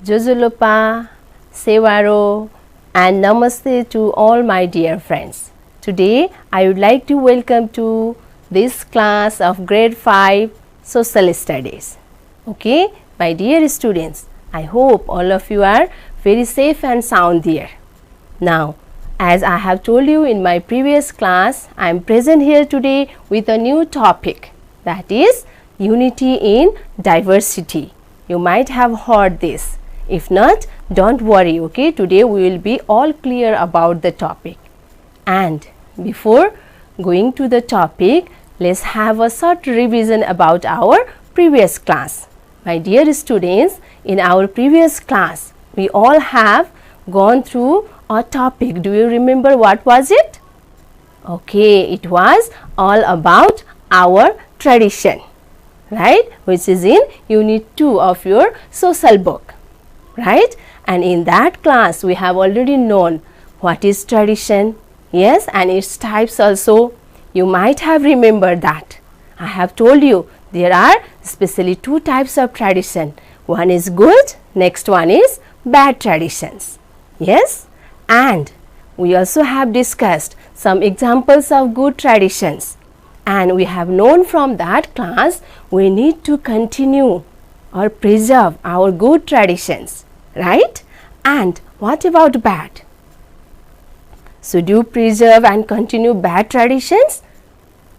Jojolopa, Sevaro, and Namaste to all my dear friends. Today I would like to welcome to this class of grade 5 social studies. Okay, my dear students, I hope all of you are very safe and sound there. Now, as I have told you in my previous class, I am present here today with a new topic, that is unity in diversity. You might have heard this. If not, don't worry, okay? Today we will be all clear about the topic. And before going to the topic, let's have a short revision about our previous class. My dear students, in our previous class, we all have gone through a topic. Do you remember what was it? Okay, it was all about our tradition, right? Which is in unit 2 of your social book, right? And in that class, we have already known what is tradition, yes, and its types also. You might have remembered that. I have told you there are especially two types of tradition. One is good, next one is bad traditions. Yes, and we also have discussed some examples of good traditions, and we have known from that class we need to continue or preserve our good traditions, right? And what about bad? Should you preserve and continue bad traditions?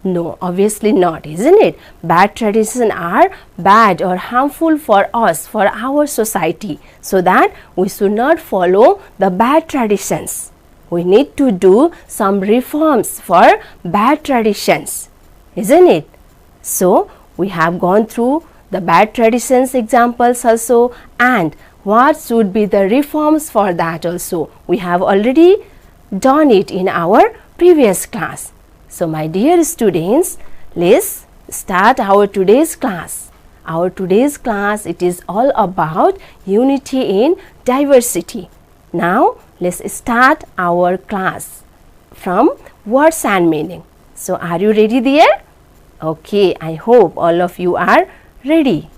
No, obviously not, isn't it? Bad traditions are bad or harmful for us, for our society, so that we should not follow the bad traditions. We need to do some reforms for bad traditions, isn't it? So, we have gone through the bad traditions examples also, and what should be the reforms for that also. We have already done it in our previous class. So, my dear students, let's start our today's class. Our today's class, it is all about unity in diversity. Now, let's start our class from words and meaning. So, are you ready there? Okay, I hope all of you are ready.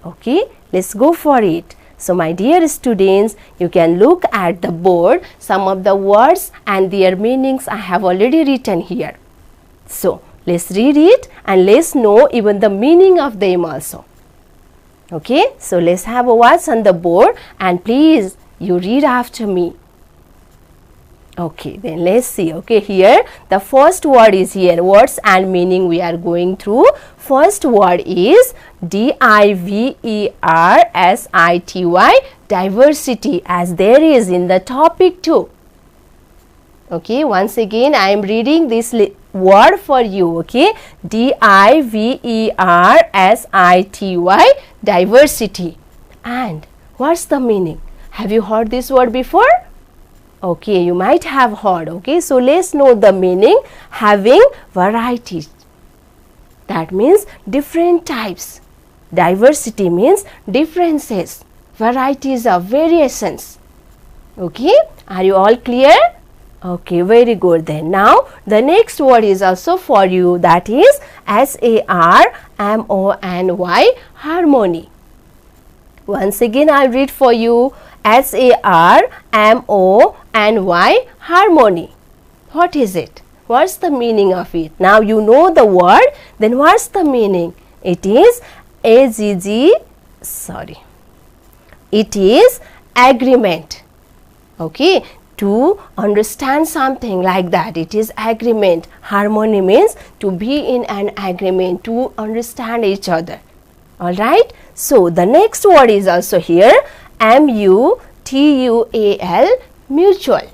Okay, let's go for it. So, my dear students, you can look at the board. Some of the words and their meanings I have already written here. So, let's read it and let's know even the meaning of them also. Okay, so let's have a watch on the board and please you read after me. Okay, then let's see. Okay, here the first word is here, words and meaning we are going through. First word is diversity, diversity, as there is in the topic too. Okay, once again I am reading this word for you. Okay, diversity, diversity. And what's the meaning? Have you heard this word before? Okay, you might have heard. Okay, so let's know the meaning. Having varieties, that means different types. Diversity means differences, varieties of variations. Okay, are you all clear? Okay, very good then. Now, the next word is also for you, that is SARMONY, harmony. Once again, I'll read for you. SARMONY, harmony. What is it? What's the meaning of it? Now you know the word, then what's the meaning? It is it is agreement. Okay, to understand something like that, it is agreement. Harmony means to be in an agreement, to understand each other. Alright, so the next word is also here, MUTUAL, mutual.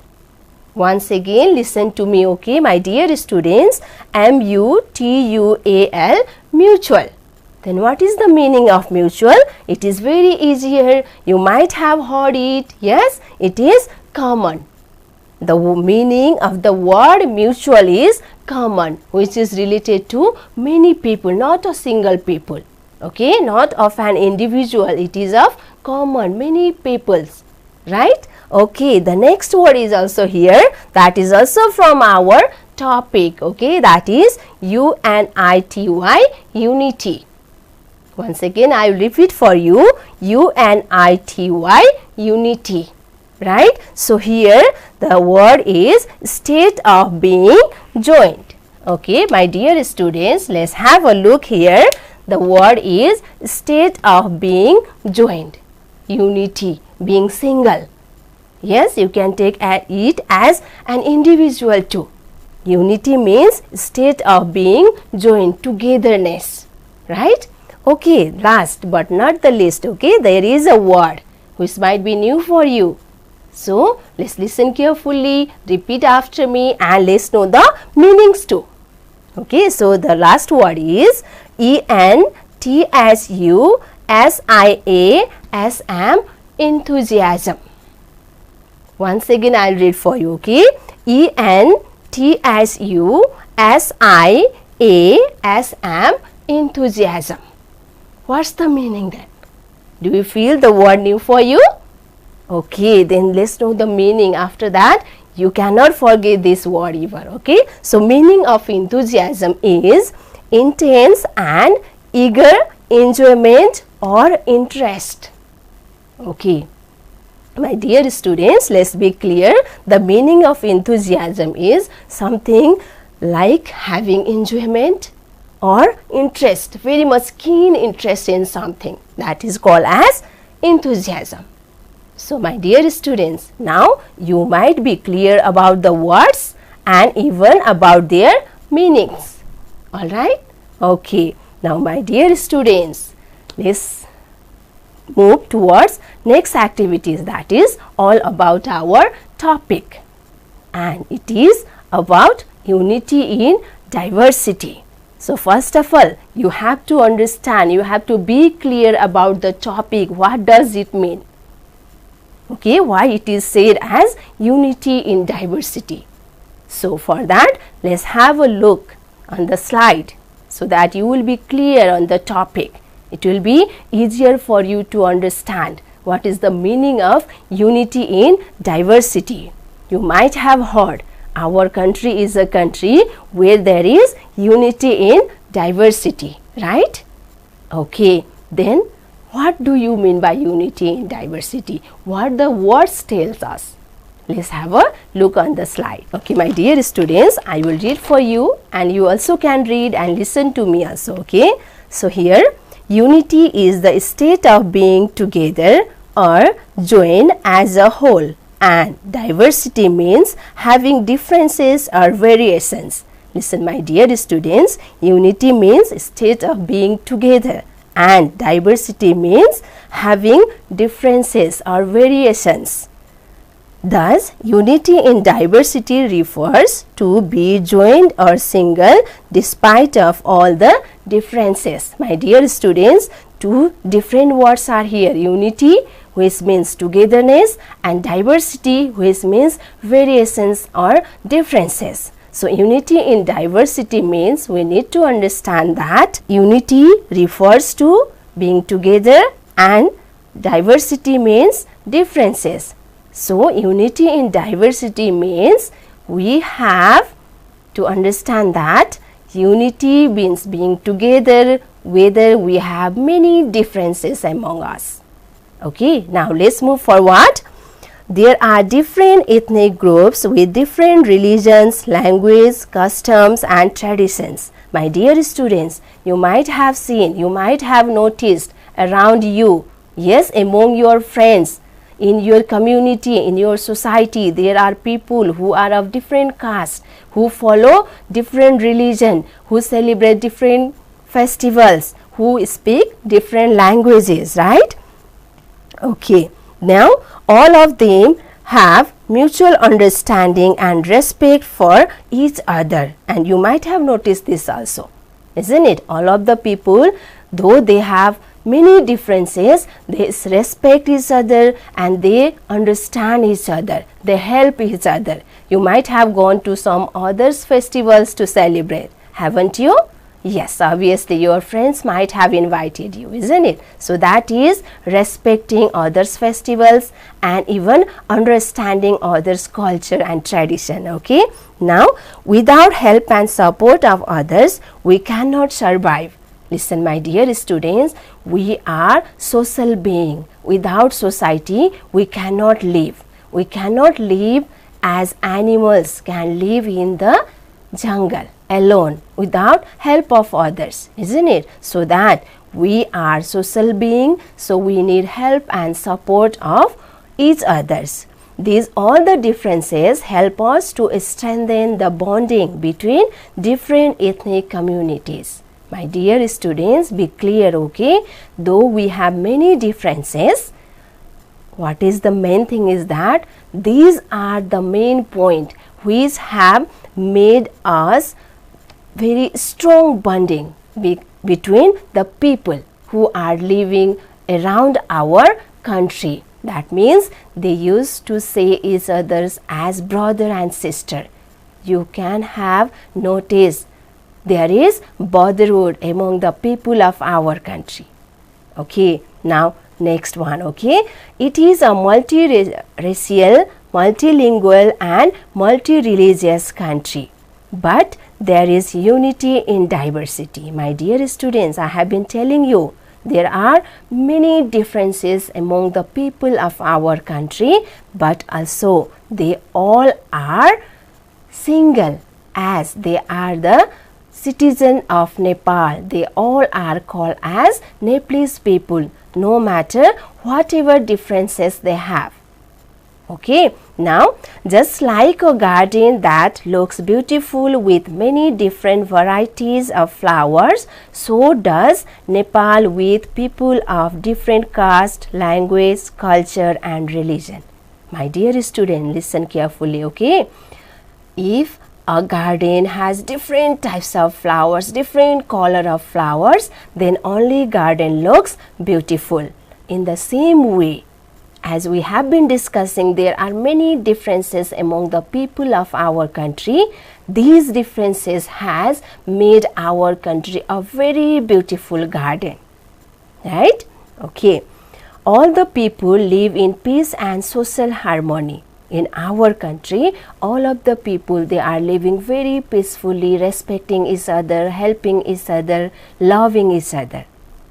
Once again, listen to me, okay, my dear students. MUTUAL, mutual. Then what is the meaning of mutual? It is very easy here. You might have heard it. Yes, it is common. The meaning of the word mutual is common, which is related to many people, not a single people. Okay, not of an individual. It is of common, many peoples. Right? Okay, the next word is also here. That is also from our topic. Okay, that is UNITY, unity. Once again, I will repeat for you. U-N-I-T-Y, unity. Right? So here the word is state of being joined. Okay, my dear students, let's have a look here. The word is state of being joined. Unity, being single. Yes, you can take it as an individual too. Unity means state of being joined, togetherness. Right? Okay, last but not the least, okay, there is a word which might be new for you. So, let's listen carefully, repeat after me and let's know the meanings too. Okay, so the last word is ENTHUSIASM, enthusiasm. Once again, I'll read for you, okay? ENTHUSIASM, enthusiasm. What's the meaning then? Do you feel the word new for you? Okay, then let's know the meaning. After that, you cannot forget this word even, okay? So, meaning of enthusiasm is intense and eager enjoyment or interest. Okay. My dear students, let's be clear. The meaning of enthusiasm is something like having enjoyment or interest, very much keen interest in something. That is called as enthusiasm. So, my dear students, now you might be clear about the words and even about their meanings. Alright? Okay. Now, my dear students, let's move towards next activities, that is all about our topic, and it is about unity in diversity. So, first of all, you have to understand, you have to be clear about the topic. What does it mean? Okay, why it is said as unity in diversity. So, for that, let's have a look on the slide so that you will be clear on the topic. It will be easier for you to understand what is the meaning of unity in diversity. You might have heard our country is a country where there is unity in diversity, right? Okay, then what do you mean by unity in diversity? What the words tells us? Let's have a look on the slide. Okay, my dear students, I will read for you and you also can read and listen to me also, okay? So, here unity is the state of being together or joined as a whole, and diversity means having differences or variations. Listen, my dear students, unity means state of being together and diversity means having differences or variations. Thus, unity in diversity refers to be joined or single despite of all the differences. My dear students, two different words are here. Unity, which means togetherness, and diversity, which means variations or differences. So, unity in diversity means we need to understand that unity refers to being together and diversity means differences. So, unity in diversity means we have to understand that unity means being together whether we have many differences among us. Okay, now let's move forward. There are different ethnic groups with different religions, language, customs and traditions. My dear students, you might have seen, you might have noticed around you, yes, among your friends, in your community, in your society, there are people who are of different caste, who follow different religion, who celebrate different festivals, who speak different languages, right? Okay, now all of them have mutual understanding and respect for each other, and you might have noticed this also, isn't it? All of the people, though they have many differences, they respect each other and they understand each other, they help each other. You might have gone to some others festivals to celebrate, haven't you? Yes, obviously your friends might have invited you, isn't it? So that is respecting others' festivals and even understanding others' culture and tradition, okay? Now, without help and support of others, we cannot survive. Listen, my dear students, we are social being. Without society, we cannot live. We cannot live as animals can live in the jungle alone without help of others, isn't it? So that we are social being, so we need help and support of each others. These all the differences help us to strengthen the bonding between different ethnic communities. My dear students, be clear, okay? Though we have many differences, what is the main thing is that these are the main point which have made us very strong bonding between the people who are living around our country. That means they used to say each others as brother and sister. You can have noticed there is brotherhood among the people of our country. Okay, now next one, okay. It is a multi-racial, multilingual and multi-religious country. But there is unity in diversity. My dear students, I have been telling you, there are many differences among the people of our country, but also they all are single as they are the citizen of Nepal. They all are called as Nepalese people, no matter whatever differences they have. Okay, now just like a garden that looks beautiful with many different varieties of flowers, so does Nepal with people of different caste, language, culture and religion. My dear student, listen carefully, okay? If a garden has different types of flowers, different color of flowers, then only garden looks beautiful. In the same way, as we have been discussing, there are many differences among the people of our country. These differences has made our country a very beautiful garden, right? Okay, all the people live in peace and social harmony. In our country, all of the people, they are living very peacefully, respecting each other, helping each other, loving each other.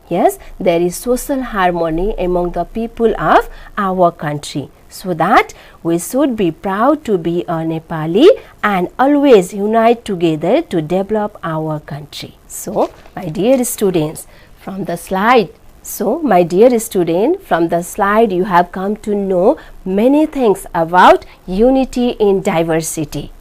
Yes, there is social harmony among the people of our country. So that we should be proud to be a Nepali and always unite together to develop our country. So, my dear students, from the slide, you have come to know many things about unity in diversity.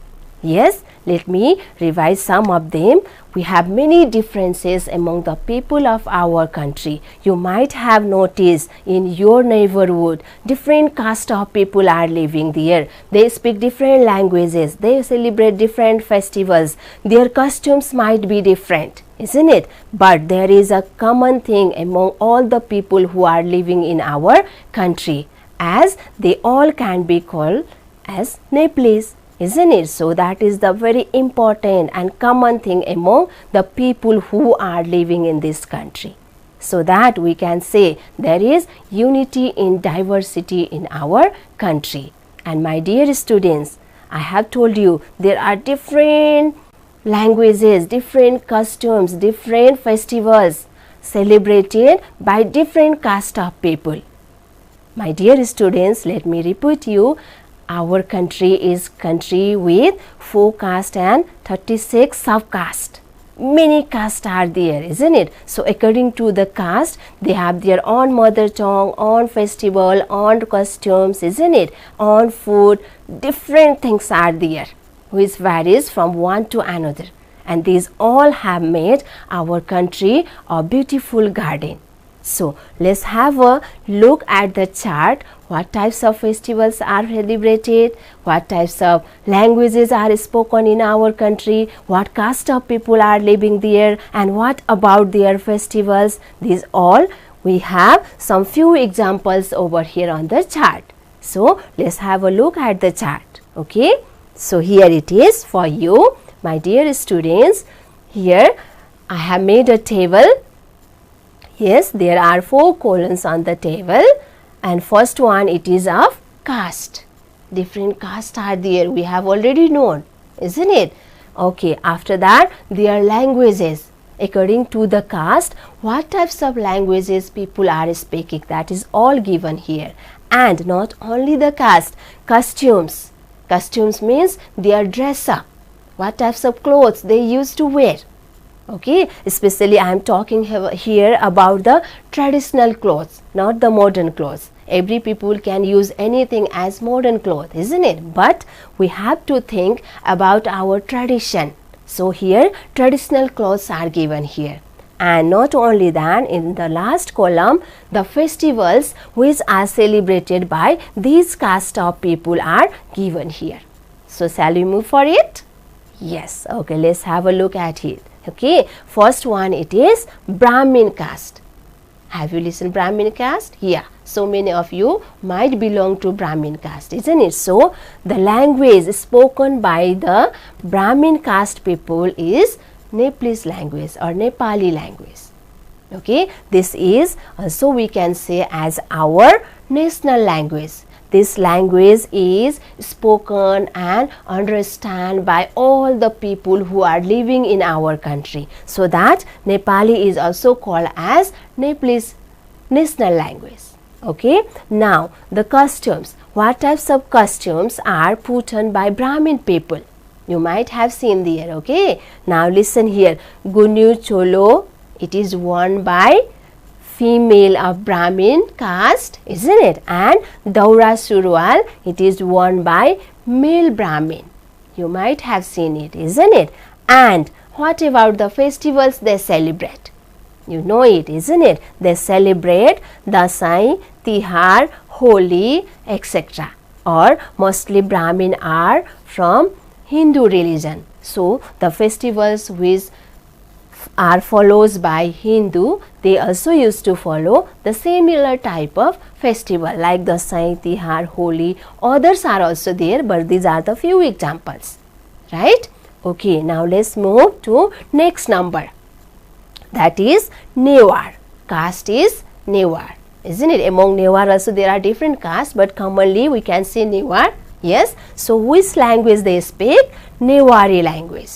Yes, let me revise some of them. We have many differences among the people of our country. You might have noticed in your neighborhood, different caste of people are living there. They speak different languages. They celebrate different festivals. Their costumes might be different, isn't it? But there is a common thing among all the people who are living in our country, as they all can be called as Nepalese. Isn't it? So that is the very important and common thing among the people who are living in this country. So that we can say there is unity in diversity in our country. And my dear students, I have told you there are different languages, different costumes, different festivals celebrated by different caste of people. My dear students, let me repeat you. Our country is country with 4 castes and 36 sub-castes. Many castes are there, isn't it? So according to the caste, they have their own mother tongue, own festival, own costumes, isn't it? Own food, different things are there, which varies from one to another. And these all have made our country a beautiful garden. So let's have a look at the chart. What types of festivals are celebrated, what types of languages are spoken in our country, what caste of people are living there, and what about their festivals. These all we have some few examples over here on the chart. So let's have a look at the chart. Okay, so here it is for you, my dear students. Here I have made a table. Yes, there are 4 columns on the table, and first one, it is of caste. Different castes are there, we have already known, isn't it? Okay, after that their languages. according to the caste, what types of languages people are speaking, that is all given here. And not only the caste, costumes. Costumes means their dress up, what types of clothes they used to wear. Okay, especially I am talking here about the traditional clothes, not the modern clothes. Every people can use anything as modern clothes, isn't it? But we have to think about our tradition. So here traditional clothes are given here. And not only that, in the last column, the festivals which are celebrated by these caste of people are given here. So shall we move for it? Yes. Okay, let's have a look at it. Okay, first one, it is Brahmin caste. Have you listened Brahmin caste? Yeah, so many of you might belong to Brahmin caste, isn't it? So the language spoken by the Brahmin caste people is Nepalese language or Nepali language. Okay, this is also we can say as our national language. This language is spoken and understood by all the people who are living in our country. So that Nepali is also called as Nepalese national language. Okay, now the costumes. What types of costumes are put on by Brahmin people? You might have seen there. Okay, now listen here. Gunu Cholo, it is worn by female of Brahmin caste, isn't it? And Daura Surwal, it is worn by male Brahmin. You might have seen it, isn't it? And what about the festivals they celebrate? You know it, isn't it? They celebrate Dasai, Tihar, Holi, etc. Or mostly Brahmin are from Hindu religion. So the festivals which are followed by Hindu, they also used to follow the similar type of festival like the Dasai, Tihar, Holi. Others are also there, but these are the few examples, right? Okay, now let's move to next number. That is Newar. Caste is Newar, isn't it? Among Newar also there are different castes, but commonly we can say Newar. Yes. So which language they speak? Newari language.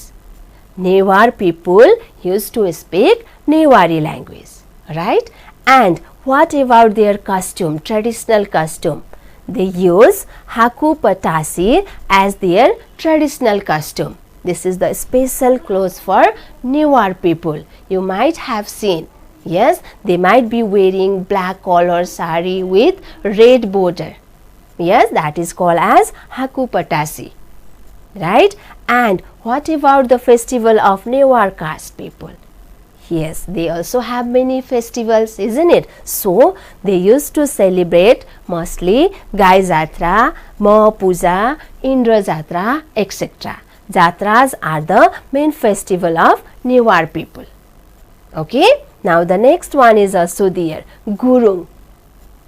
Newar people used to speak Newari language, right? And what about their costume, traditional costume? They use Haku Patasi as their traditional costume. This is the special clothes for Newar people. You might have seen. Yes, they might be wearing black color sari with red border. Yes, that is called as Haku Patasi, right? And what about the festival of Newar caste people? Yes, they also have many festivals, isn't it? So they used to celebrate mostly Gai Jatra, Maha Puja, Indra Jatra, etc. Jatras are the main festival of Newar people. Okay, now the next one is also there, Gurung.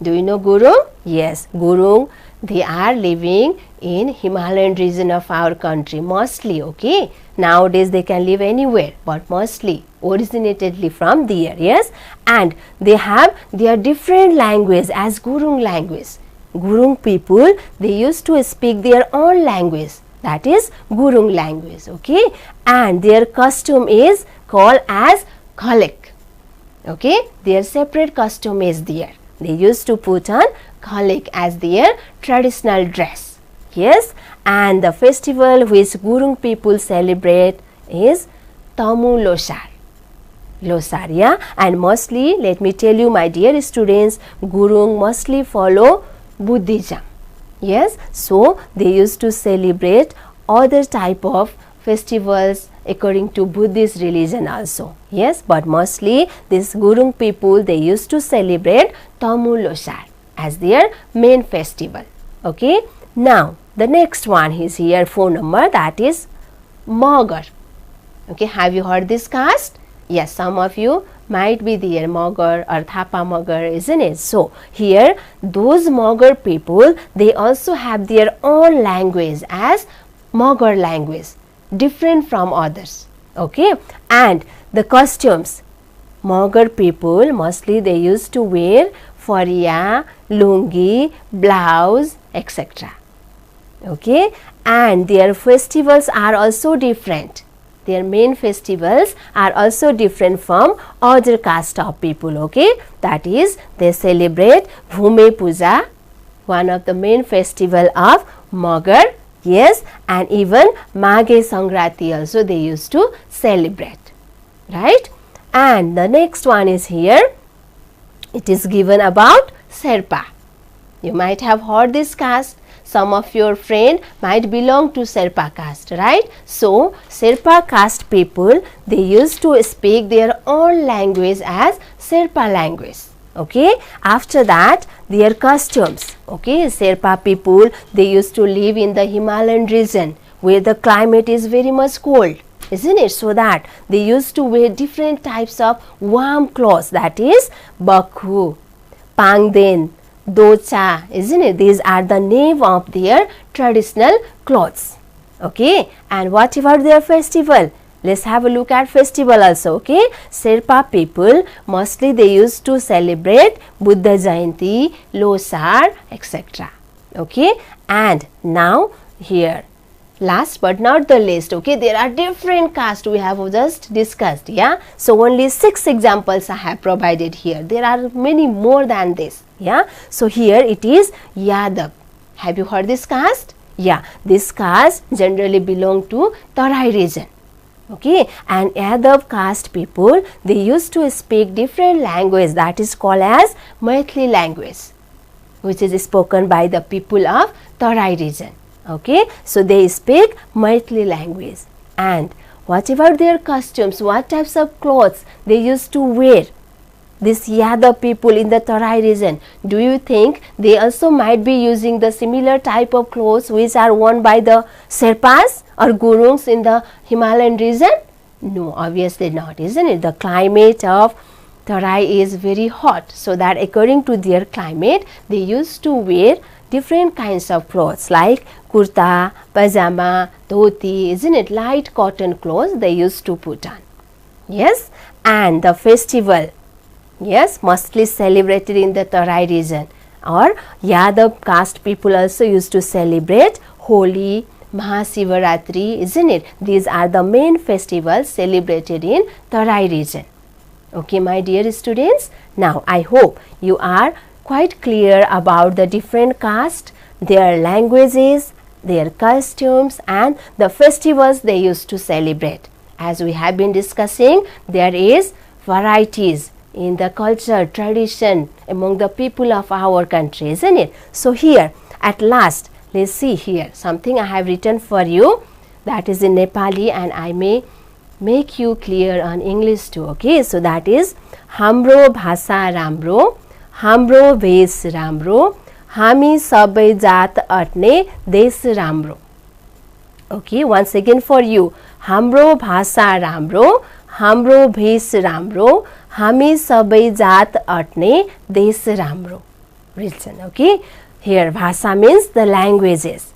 Do you know Gurung? Yes, Gurung, they are living in Himalayan region of our country mostly. Okay, nowadays they can live anywhere, but mostly originatedly from there. Yes, and they have their different language as Gurung language. Gurung people, they used to speak their own language, that is Gurung language. Okay, and their costume is called as Khalek. Okay, their separate costume is there. They used to put on Khalek as their traditional dress. Yes, and the festival which Gurung people celebrate is Tamu Losar. Losar, yeah, and mostly, let me tell you my dear students, Gurung mostly follow Buddhism. Yes, so they used to celebrate other type of festivals according to Buddhist religion also. Yes, but mostly this Gurung people, they used to celebrate Tamu Losar as their main festival. Okay, now the next one is here, phone number, that is Magar. Okay, have you heard this caste? Yes, some of you might be there, Magar or Thapa Magar, isn't it? So here those Magar people, they also have their own language as Magar language, different from others. Okay, and the costumes, Magar people mostly they used to wear faria, lungi, blouse, etc. Okay, and their festivals are also different. their main festivals are also different from other caste of people, okay. That is, they celebrate Bhumi Puja, one of the main festival of Magar, yes, and even Maghe Sankrati also they used to celebrate, right. And the next one is here, it is given about Sherpa. You might have heard this caste. Some of your friend might belong to Sherpa caste, right? So, Sherpa caste people, they used to speak their own language as Sherpa language, okay. After that, their costumes, okay, Sherpa people, they used to live in the Himalayan region where the climate is very much cold, isn't it? So that they used to wear different types of warm clothes, that is Bakhu, Pangden, Docha, isn't it? These are the name of their traditional clothes, okay. And what about their festival? Let's have a look at festival also, okay. Sherpa people, mostly they used to celebrate Buddha Jayanti, Losar, etc. okay. And now here, last but not the least, okay, there are different castes we have just discussed, yeah. So only 6 examples I have provided here. There are many more than this, yeah. So here it is Yadav. Have you heard this caste? Yeah, this caste generally belong to Tarai region, okay. And Yadav caste people, they used to speak different language that is called as Maithili language, which is spoken by the people of Tarai region, okay. So they speak Maithili language. And what about their costumes? What types of clothes they used to wear? This Yadav people in the Tarai region, do you think they also might be using the similar type of clothes which are worn by the Sherpas or Gurungs in the Himalayan region? No, obviously not, isn't it? The climate of Tarai is very hot, so that according to their climate, they used to wear different kinds of clothes like kurta, pajama, dhoti, isn't it? Light cotton clothes they used to put on. Yes, and the festival, yes, mostly celebrated in the Tarai region, or Yadav caste people also used to celebrate Holi, Mahasivaratri, isn't it? These are the main festivals celebrated in Tarai region. Okay, my dear students, now I hope you are quite clear about the different castes, their languages, their costumes and the festivals they used to celebrate. As we have been discussing, there is varieties in the culture, tradition among the people of our country, isn't it? So here at last, let's see here something I have written for you that is in Nepali, and I may make you clear on English too, okay. So that is Hamro Bhasa Ramro, Hamro Vesh Ramro, Hami Sabai Jat Atne Desh Ramro. Okay, once again for you, Hamro Bhasa Ramro, Hamro Vesh Ramro, Hami Sabai Jat Atne Desh Ramro. Listen, okay. Here Bhasa means the languages.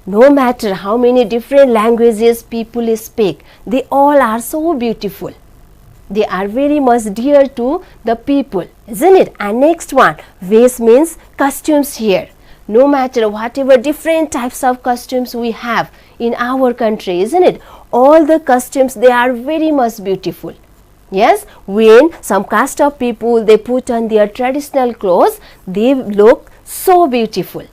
No matter how many different languages people speak, they all are so beautiful. They are very much dear to the people, isn't it? And next one, Vesh means costumes here. No matter whatever different types of costumes we have in our country, isn't it? All the costumes, they are very much beautiful. Yes, when some caste of people, they put on their traditional clothes, they look so beautiful,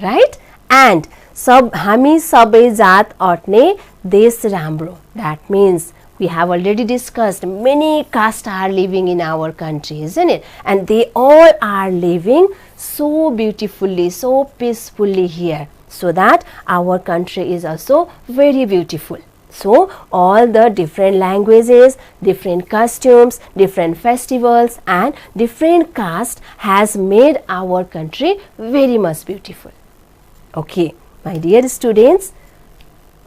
right? And Hami Sabai Jat Atne Desh Ramro. That means we have already discussed many castes are living in our country, isn't it? And they all are living so beautifully, so peacefully here, so that our country is also very beautiful. So all the different languages, different costumes, different festivals and different castes has made our country very much beautiful. Okay, my dear students,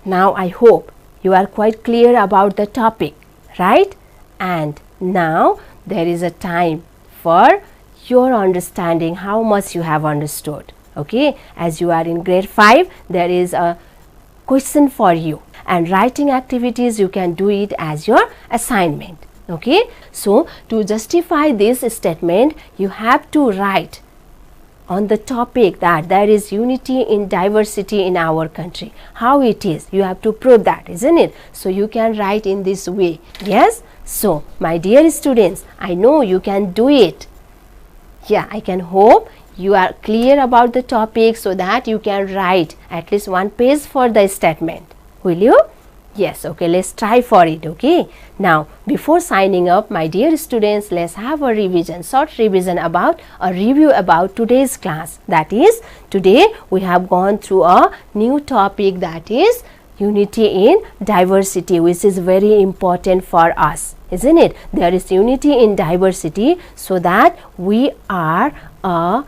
now I hope you are quite clear about the topic, right? And now there is a time for your understanding how much you have understood. Okay, as you are in grade 5, there is a question for you, and writing activities you can do it as your assignment. Okay, so to justify this statement, you have to write on the topic that there is unity in diversity in our country. How it is? You have to prove that, isn't it? So you can write in this way. Yes? So, my dear students, I know you can do it. Yeah, I can hope you are clear about the topic so that you can write at least one page for the statement. Will you? Yes, okay, let's try for it, okay. Now, before signing up, my dear students, let's have a revision, short revision about a review about today's class. That is, today we have gone through a new topic, that is unity in diversity, which is very important for us, isn't it? There is unity in diversity so that we are a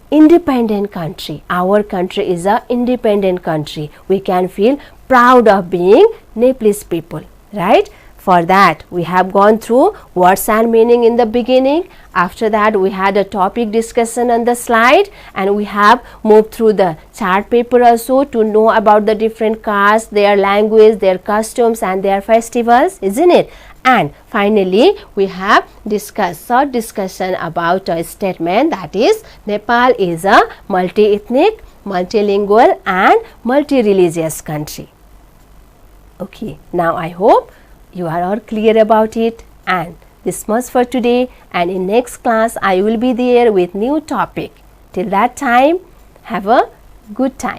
independent country. Our country is a independent country. We can feel proud of being Nepalese people, right? For that, we have gone through words and meaning in the beginning. After that, we had a topic discussion on the slide, and we have moved through the chart paper also to know about the different castes, their language, their customs, and their festivals, isn't it? And finally, we have discussed short discussion about a statement, that is, Nepal is a multi-ethnic, multilingual, and multi-religious country. Okay, now I hope you are all clear about it, and this much for today, and in next class I will be there with new topic. Till that time, have a good time.